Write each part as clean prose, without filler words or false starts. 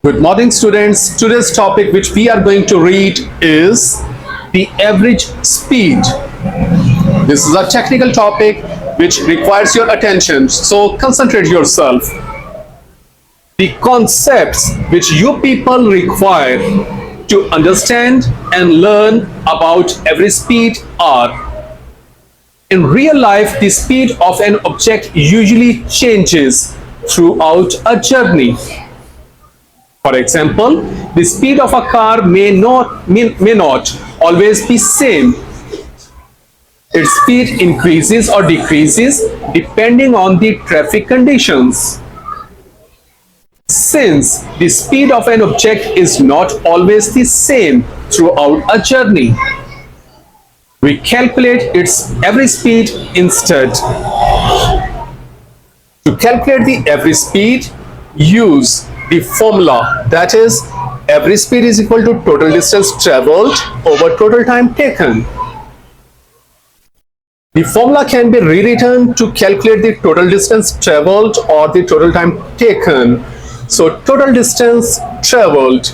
Good morning, students. Today's topic which we are going to read is the average speed. This is a technical topic which requires your attention, so concentrate yourself. The concepts which you people require to understand and learn about average speed are: in real life, the speed of an object usually changes throughout a journey. For example, the speed of a car may not always be same. Its speed increases or decreases depending on the traffic conditions. Since the speed of an object is not always the same throughout a journey, we calculate its average speed instead. To calculate the average speed, use the formula, that is, average speed is equal to total distance traveled over total time taken. The formula can be rewritten to calculate the total distance traveled or the total time taken. So total distance traveled,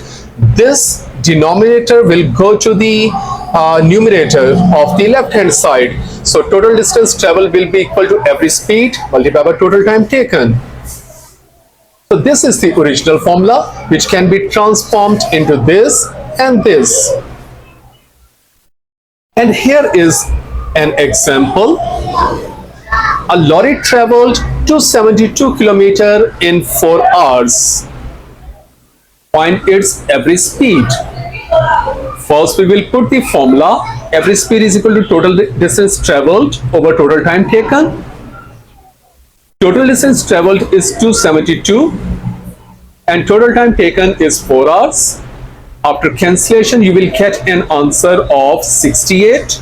this denominator will go to the numerator of the left hand side. So total distance traveled will be equal to average speed multiplied by total time taken. So this is the original formula which can be transformed into this and this. And here is an example. A lorry traveled 272 kilometers in 4 hours. Find its average speed. First we will put the formula. Average speed is equal to total distance traveled over total time taken. Total distance traveled is 272 and total time taken is 4 hours. After cancellation, you will get an answer of 68,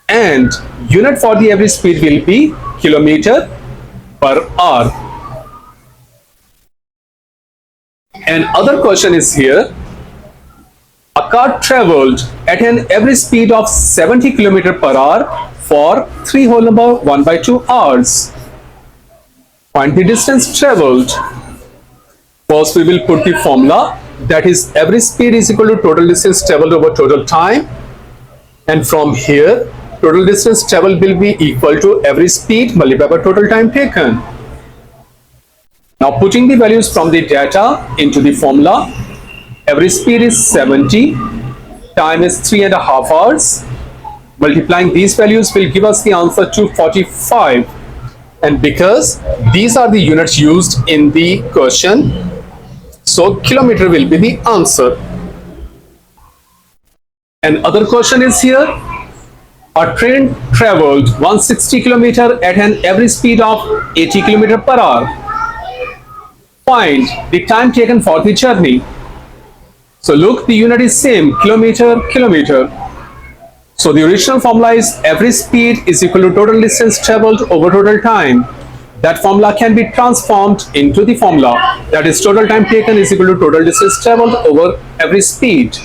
and unit for the average speed will be kilometer per hour. And other question is here. A car traveled at an average speed of 70 km per hour for 3 whole number 1 by 2 hours. Find the distance traveled. First we will put the formula, that is average speed is equal to total distance traveled over total time, and from here total distance traveled will be equal to average speed multiplied by total time taken. Now putting the values from the data into the formula, average speed is 70, time is 3.5 hours. Multiplying these values will give us the answer 245. And because these are the units used in the question, so kilometer will be the answer. And other question is here. A train traveled 160 km at an average speed of 80 km per hour. Find the time taken for the journey. So look, the unit is same, kilometer. So the original formula is average speed is equal to total distance traveled over total time. That formula can be transformed into the formula, that is total time taken is equal to total distance traveled over average speed.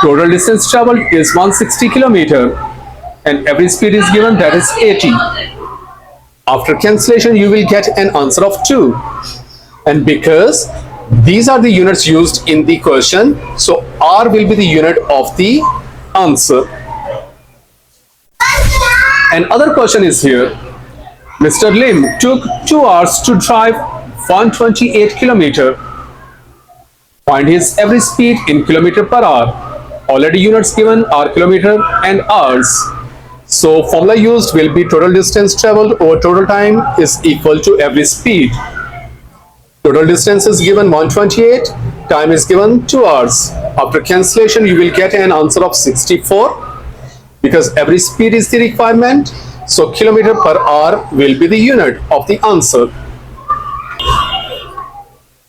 Total distance traveled is 160 km and average speed is given, that is 80. After cancellation, you will get an answer of 2. And because these are the units used in the question, so R will be the unit of the answer. And other question is here. Mr. Lim took 2 hours to drive 128 km. Find his average speed in kilometer per hour. Already units given are kilometer and hours. So formula used will be total distance traveled over total time is equal to average speed. Total distance is given 128, time is given 2 hours. After cancellation, you will get an answer of 64. Because average speed is the requirement, so kilometer per hour will be the unit of the answer.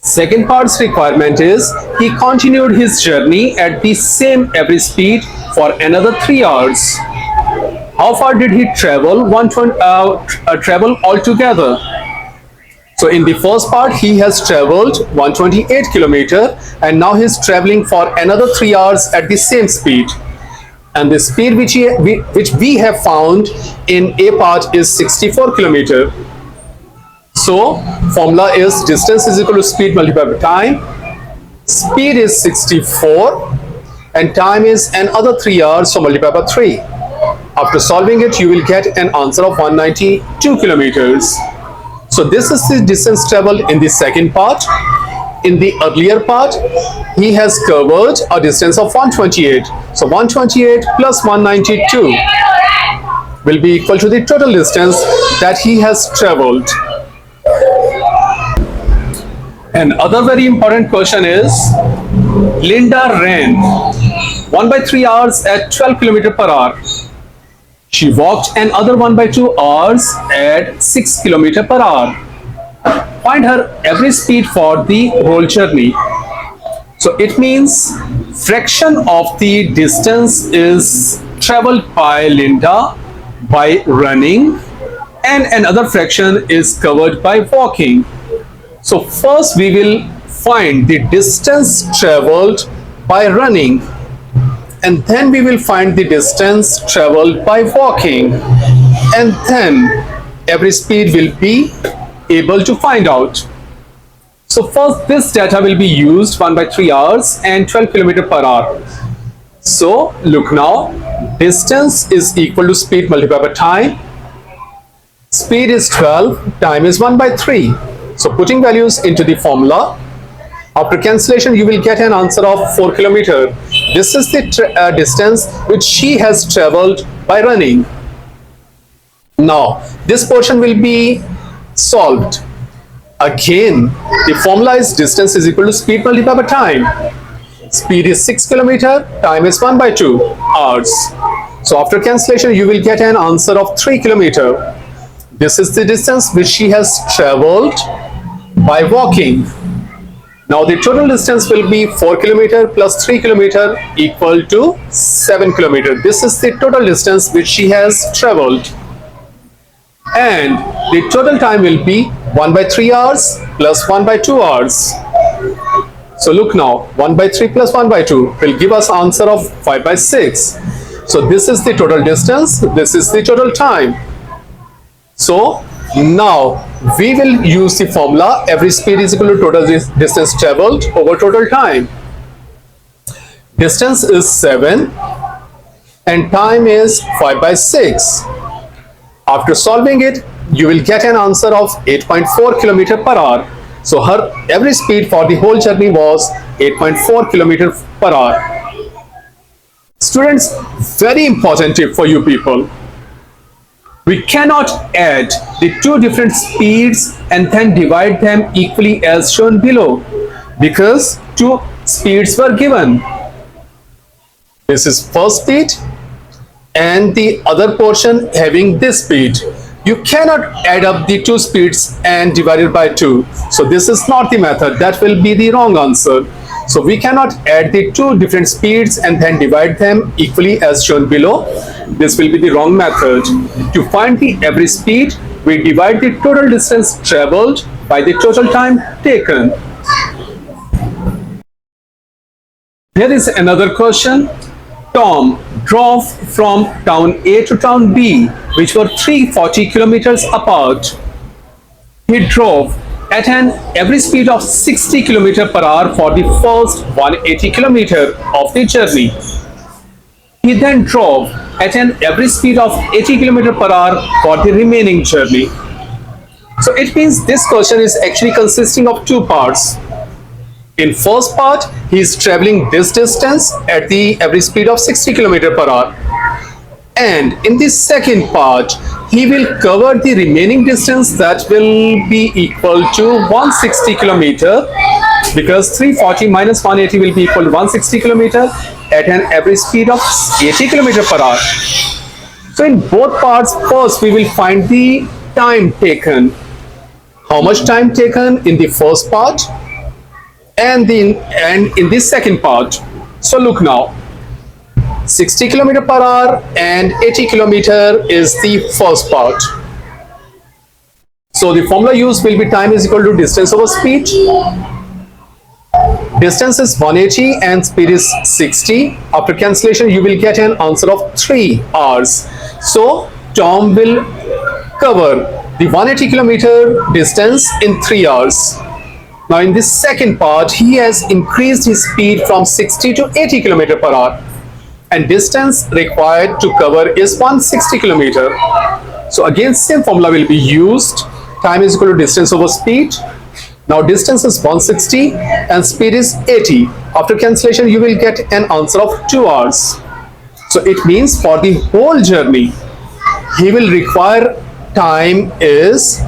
Second part's requirement is he continued his journey at the same average speed for another 3 hours. How far did he travel altogether? So in the first part, he has traveled 128 km and now he is traveling for another 3 hours at the same speed. And the speed which we have found in A part is 64 km. So formula is distance is equal to speed multiplied by time. Speed is 64 and time is another 3 hours, so multiply by 3. After solving it, you will get an answer of 192 kilometers. So this is the distance traveled in the second part. In the earlier part, he has covered a distance of 128. So 128 plus 192 will be equal to the total distance that he has traveled. Another very important question is, Linda ran 1/3 hours at 12 km per hour. She walked another 1/2 hours at 6 km per hour. Find her average speed for the whole journey. So it means fraction of the distance is traveled by Linda by running and another fraction is covered by walking. So first we will find the distance traveled by running and then we will find the distance traveled by walking and then every speed will be able to find out. So first this data will be used 1/3 hours and 12 km per hour. So look now, distance is equal to speed multiplied by time. Speed is 12, time is 1/3. So putting values into the formula, after cancellation you will get an answer of 4 km. This is the distance which she has traveled by running. Now this portion will be solved. Again, the formula is distance is equal to speed multiplied by time. Speed is 6 km, time is 1/2 hours. So after cancellation you will get an answer of 3 km. This is the distance which she has traveled by walking. Now the total distance will be 4 km plus 3 km equal to 7 km. This is the total distance which she has traveled. And the total time will be 1/3 hours plus 1/2 hours. So look now, 1/3 plus 1/2 will give us answer of 5/6. So this is the total distance, this is the total time. So now we will use the formula every speed is equal to total distance traveled over total time. Distance is 7 and time is 5/6. After solving it, you will get an answer of 8.4 km per hour. So her average speed for the whole journey was 8.4 km per hour. Students, very important tip for you people. We cannot add the two different speeds and then divide them equally as shown below because two speeds were given. This is first speed and the other portion having this speed. You cannot add up the two speeds and divide it by 2. So this is not the method. That will be the wrong answer. So we cannot add the two different speeds and then divide them equally as shown below. This will be the wrong method. To find the average speed, we divide the total distance traveled by the total time taken. Here is another question. Tom drove from town A to town B, which were 340 kilometers apart. He drove at an average speed of 60 km per hour for the first 180 km of the journey. He then drove at an average speed of 80 km per hour for the remaining journey. So it means this question is actually consisting of two parts. In first part, he is traveling this distance at the average speed of 60 km per hour. And in the second part, he will cover the remaining distance that will be equal to 160 km because 340 minus 180 will be equal to 160 km at an average speed of 80 km per hour. So in both parts, first we will find the time taken. How much time taken in the first part and in the second part. So look now, 60 km per hour and 80 km is the first part. So the formula used will be time is equal to distance over speed. Distance is 180 and speed is 60. After cancellation, you will get an answer of 3 hours. So Tom will cover the 180 kilometer distance in 3 hours. Now in this second part, he has increased his speed from 60 to 80 kilometer per hour, and distance required to cover is 160 kilometer. So again, same formula will be used. Time is equal to distance over speed. Now distance is 160 and speed is 80. After cancellation, you will get an answer of 2 hours. So it means for the whole journey, he will require time is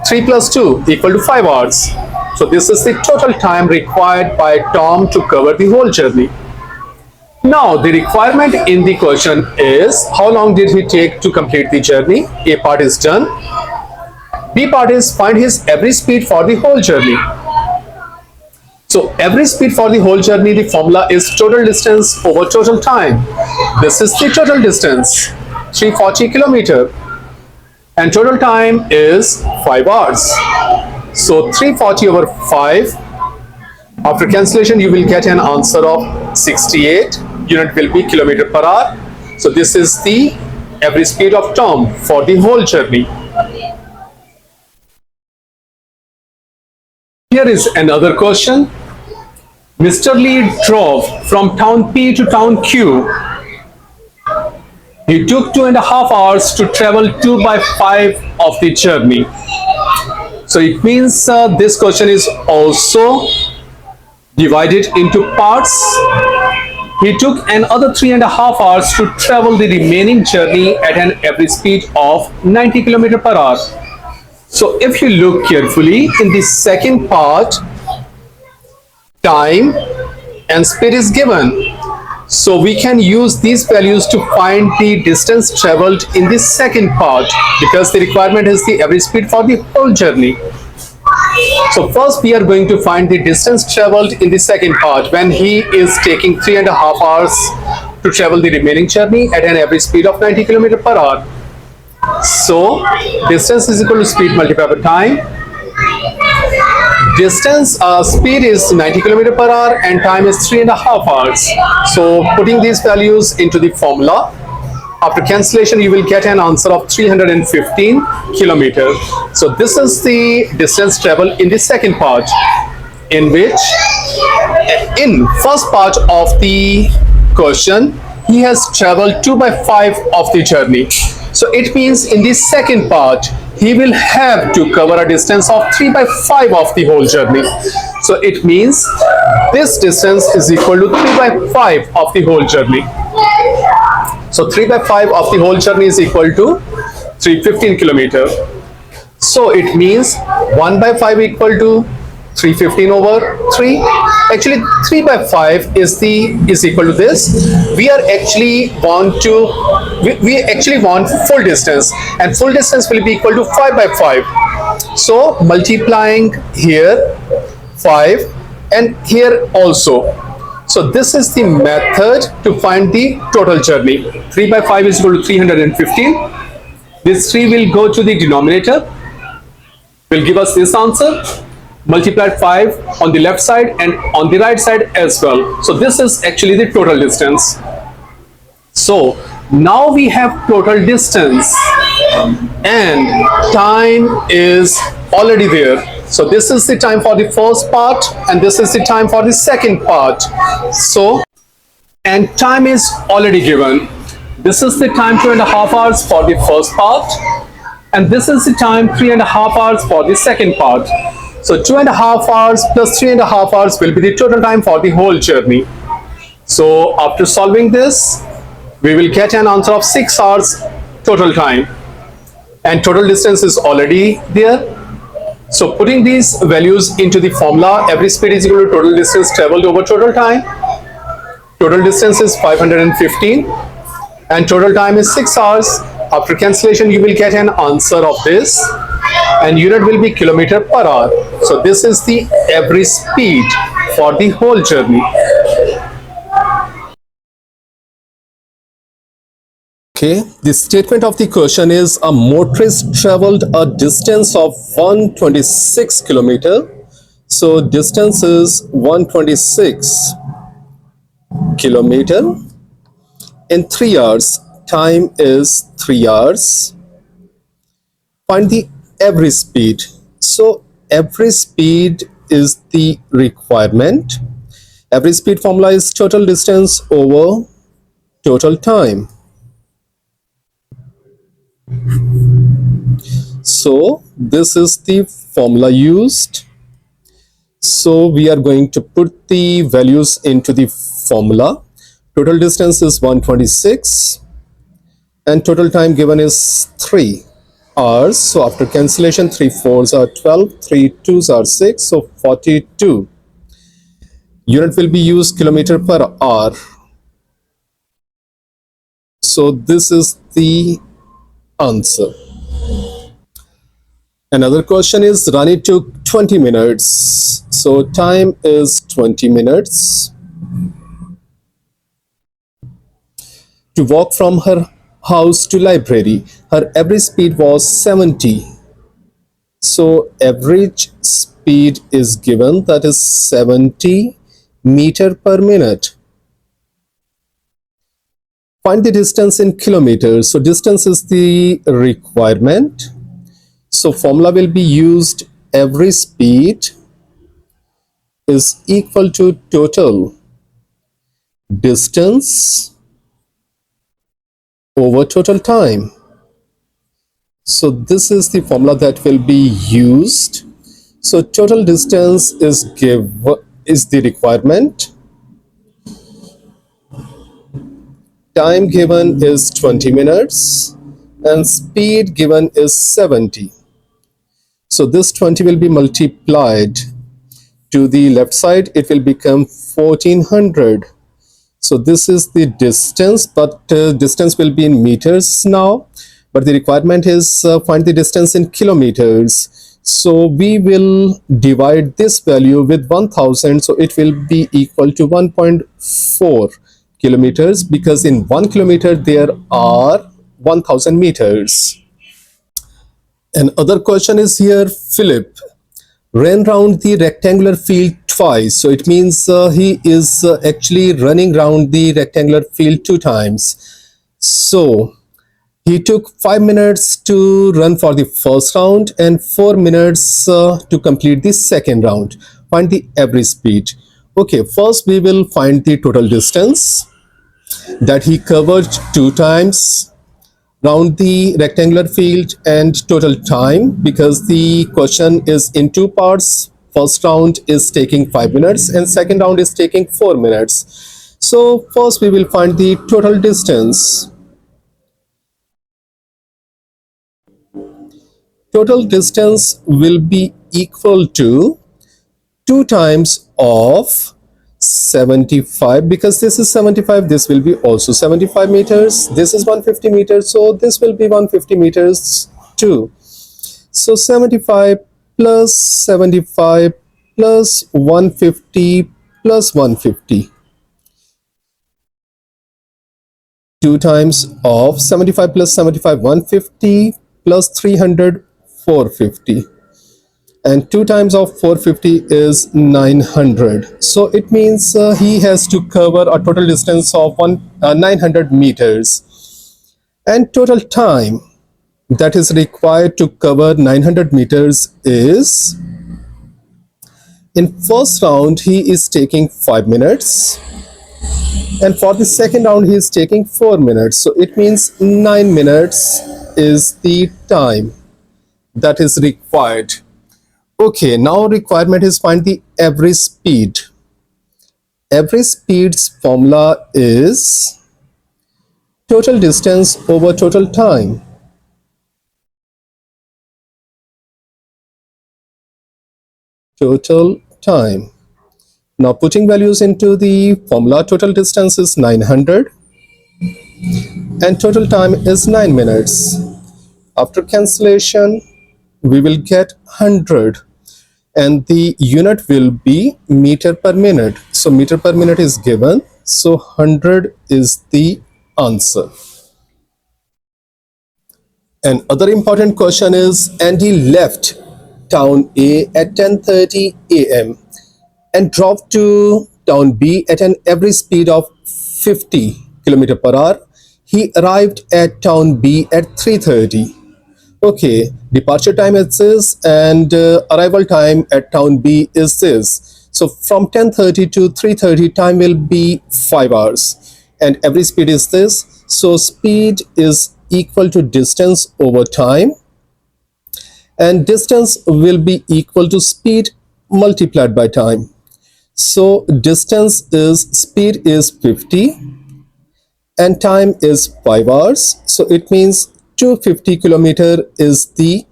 3 plus 2 equal to 5 hours. So this is the total time required by Tom to cover the whole journey. Now the requirement in the question is how long did he take to complete the journey? A part is done. B part is find his average speed for the whole journey. So average speed for the whole journey, the formula is total distance over total time. This is the total distance, 340 kilometer, and total time is 5 hours. So 340 over 5. After cancellation, you will get an answer of 68. Unit will be kilometer per hour. So this is the average speed of Tom for the whole journey. Here is another question. Mr. Lee drove from town P to town Q. He took 2.5 hours to travel 2 by 5 of the journey. So it means this question is also divided into parts. He took another 3.5 hours to travel the remaining journey at an average speed of 90 km per hour. So if you look carefully in the second part, time and speed is given. So we can use these values to find the distance traveled in the second part, because the requirement is the average speed for the whole journey. So first we are going to find the distance traveled in the second part when he is taking 3.5 hours to travel the remaining journey at an average speed of 90 km per hour. So distance is equal to speed multiplied by time. Distance speed is 90 km per hour and time is 3.5 hours. So putting these values into the formula, after cancellation you will get an answer of 315 kilometers. So this is the distance traveled in the second part, in which in first part of the question he has traveled 2 by 5 of the journey. So it means in the second part he will have to cover a distance of 3 by 5 of the whole journey. So it means this distance is equal to 3 by 5 of the whole journey. So 3 by 5 of the whole journey is equal to 315 kilometer. So it means 1 by 5 equal to 315 over 3. Actually 3 by 5 is equal to this. We actually want full distance, and full distance will be equal to 5 by 5. So multiplying here 5 and here also. So this is the method to find the total journey. 3 by 5 is equal to 315. This 3 will go to the denominator, will give us this answer. Multiply 5 on the left side and on the right side as well. So this is actually the total distance. So now we have total distance and time is already there. So this is the time for the first part and this is the time for the second part. So, and time is already given. This is the time 2.5 hours for the first part and this is the time 3.5 hours for the second part. So 2.5 hours plus 3.5 hours will be the total time for the whole journey. So after solving this, we will get an answer of 6 hours total time, and total distance is already there. So putting these values into the formula, average speed is equal to total distance traveled over total time. Total distance is 515 and total time is 6 hours. After cancellation, you will get an answer of this, and unit will be kilometer per hour. So this is the average speed for the whole journey. Okay, the statement of the question is a motorist traveled a distance of 126 kilometer. So distance is 126 kilometer in 3 hours. Time is 3 hours. Find the every speed. So every speed is the requirement. Every speed formula is total distance over total time. So this is the formula used. So we are going to put the values into the formula. Total distance is 126 and total time given is 3 hours. So after cancellation, 3 fours are 12, 3 twos are 6, so 42. Unit will be used kilometer per hour. So this is the answer. Another question is Rani took 20 minutes. So time is 20 minutes to walk from her house to library. Her average speed was 70. So average speed is given, that is 70 meter per minute. Find the distance in kilometers. So distance is the requirement. So formula will be used. Every speed is equal to total distance over total time. So this is the formula that will be used. So total distance is the requirement. Time given is 20 minutes and speed given is 70. So this 20 will be multiplied to the left side, it will become 1400. So this is the distance, but distance will be in meters now, but the requirement is find the distance in kilometers. So we will divide this value with 1000, so it will be equal to 1.4 kilometers, because in 1 kilometer there are 1000 meters. Another question is here, Philip ran round the rectangular field twice. So it means he is actually running round the rectangular field 2 times. So he took 5 minutes to run for the first round and 4 minutes to complete the second round. Find the average speed. Okay, first we will find the total distance that he covered 2 times round the rectangular field, and total time, because the question is in 2 parts. First round is taking 5 minutes and second round is taking 4 minutes. So first we will find the total distance. Total distance will be equal to 2 times of 75, because this is 75, this will be also 75 meters, this is 150 meters, so this will be 150 meters too. So 75 plus 75 plus 150 plus 150. 2 times of 75 plus 75, 150 plus 300, 450. And 2 times of 450 is 900. So it means he has to cover a total distance of 900 meters. And total time that is required to cover 900 meters is, in first round he is taking 5 minutes, and for the second round he is taking 4 minutes. So it means 9 minutes is the time that is required. Okay, now requirement is find the average speed. Average speed's formula is total distance over total time. Total time. Now putting values into the formula, total distance is 900 and total time is 9 minutes. After cancellation, we will get 100 and the unit will be meter per minute. So meter per minute is given, so 100 is the answer. And other important question is, Andy left town A at 10:30 a.m. and drove to town B at an average speed of 50 km per hour. He arrived at town B at 3:30. Okay, departure time is this, and arrival time at town B is this. So from 10:30 to 3:30, time will be 5 hours, and every speed is this. So speed is equal to distance over time, and distance will be equal to speed multiplied by time. So distance is, speed is 50 and time is 5 hours. So it means 250 kilometer is the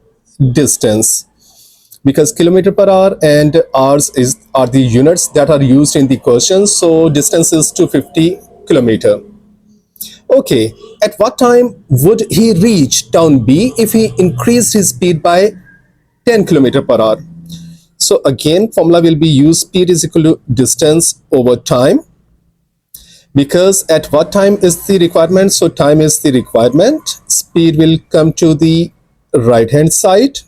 distance, because kilometer per hour and hours are the units that are used in the question. So distance is 250 kilometer. Okay, at what time would he reach town B if he increased his speed by 10 kilometer per hour? So again, formula will be used, speed is equal to distance over time, because at what time is the requirement? So time is the requirement. Speed will come to the right hand side,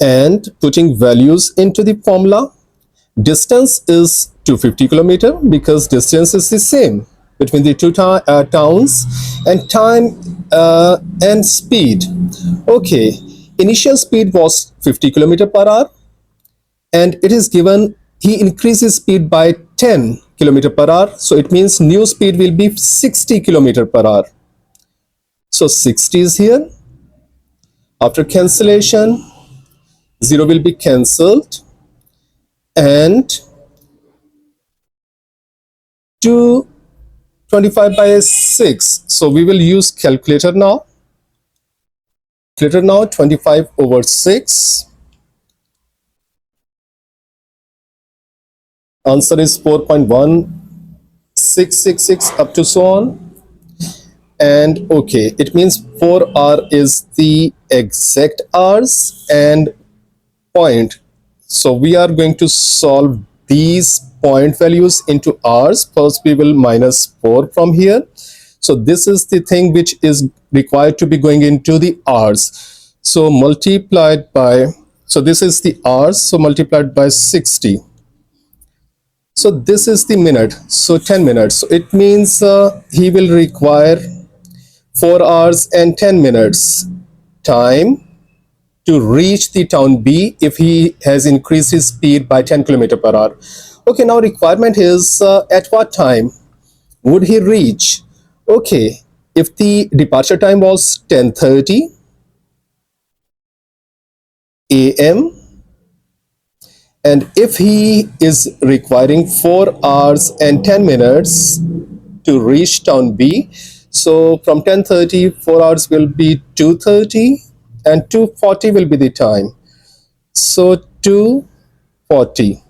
and putting values into the formula, distance is 250 kilometer because distance is the same between the two towns, and time and speed. Okay, initial speed was 50 kilometer per hour, and it is given he increases speed by 10 kilometer per hour. So it means new speed will be 60 kilometer per hour. So 60 is here. After cancellation, 0 will be cancelled, and 225 by 6. So we will use calculator now. Calculator now, 25 over 6. Answer is 4.1666 up to so on. And okay, it means 4 hour is the exact hours and point. So we are going to solve these point values into hours. First we will minus 4 from here. So this is the thing which is required to be going into the hours. So multiplied by, so this is the hours, so multiplied by 60. So this is the minute, so 10 minutes. So it means he will require 4 hours and 10 minutes time to reach the town B if he has increased his speed by 10 kilometer per hour. Okay, now requirement is at what time would he reach? Okay, if the departure time was 10:30 a.m. and if he is requiring 4 hours and 10 minutes to reach town B, so from 10:30, 4 hours will be 2:30 and 2:40 will be the time. So 2:40.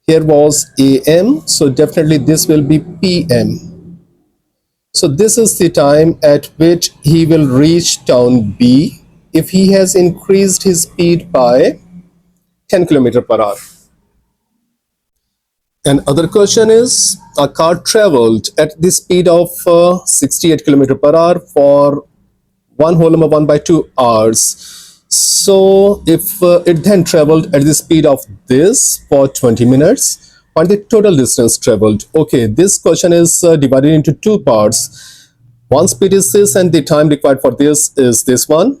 Here was AM, so definitely this will be PM. So this is the time at which he will reach town B if he has increased his speed by 10 kilometer per hour. And other question is, a car traveled at the speed of 68 kilometer per hour for 1 whole number 1 by 2 hours. So if it then traveled at the speed of this for 20 minutes, find the total distance traveled. Okay, this question is divided into two parts. One speed is this and the time required for this is this one.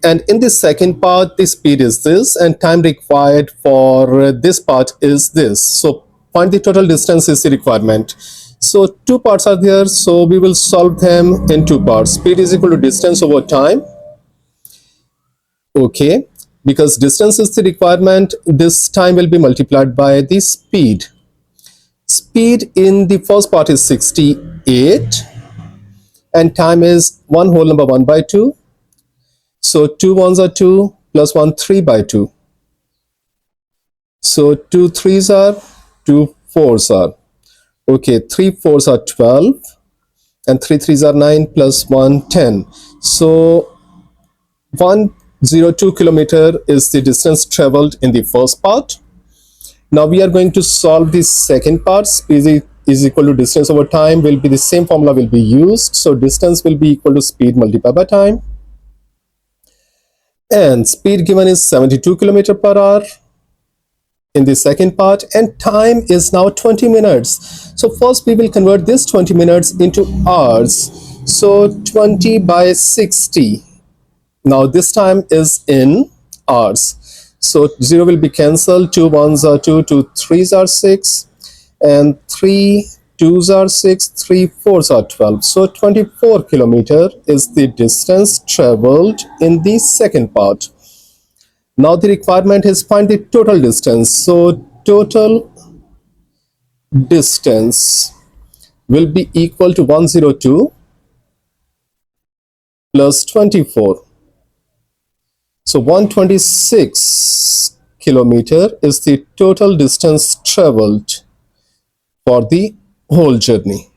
And in the second part, the speed is this and time required for this part is this. So find the total distance is the requirement. So two parts are there, so we will solve them in two parts. Speed is equal to distance over time. Okay, because distance is the requirement, this time will be multiplied by the speed. Speed in the first part is 68 and time is 1 whole number 1 by 2. So 2 ones are 2 plus 1 3 by 2. So 2 threes are 2 fours are. Okay, 3 fours are 12 and 3 threes are 9 plus 1 10. So 102 kilometer is the distance traveled in the first part. Now we are going to solve the second part. Speed is equal to distance over time will be the same formula will be used. So distance will be equal to speed multiplied by time. And speed given is 72 kilometer per hour in the second part, and time is now 20 minutes. So first we will convert this 20 minutes into hours. So 20 by 60. Now this time is in hours. So 0 will be cancelled. 2 ones are 2, 2 threes are 6, and 3 twos are 6, 3 fours are 12. So 24 kilometer is the distance traveled in the second part. Now the requirement is find the total distance. So total distance will be equal to 102 plus 24. So 126 kilometer is the total distance traveled for the whole journey.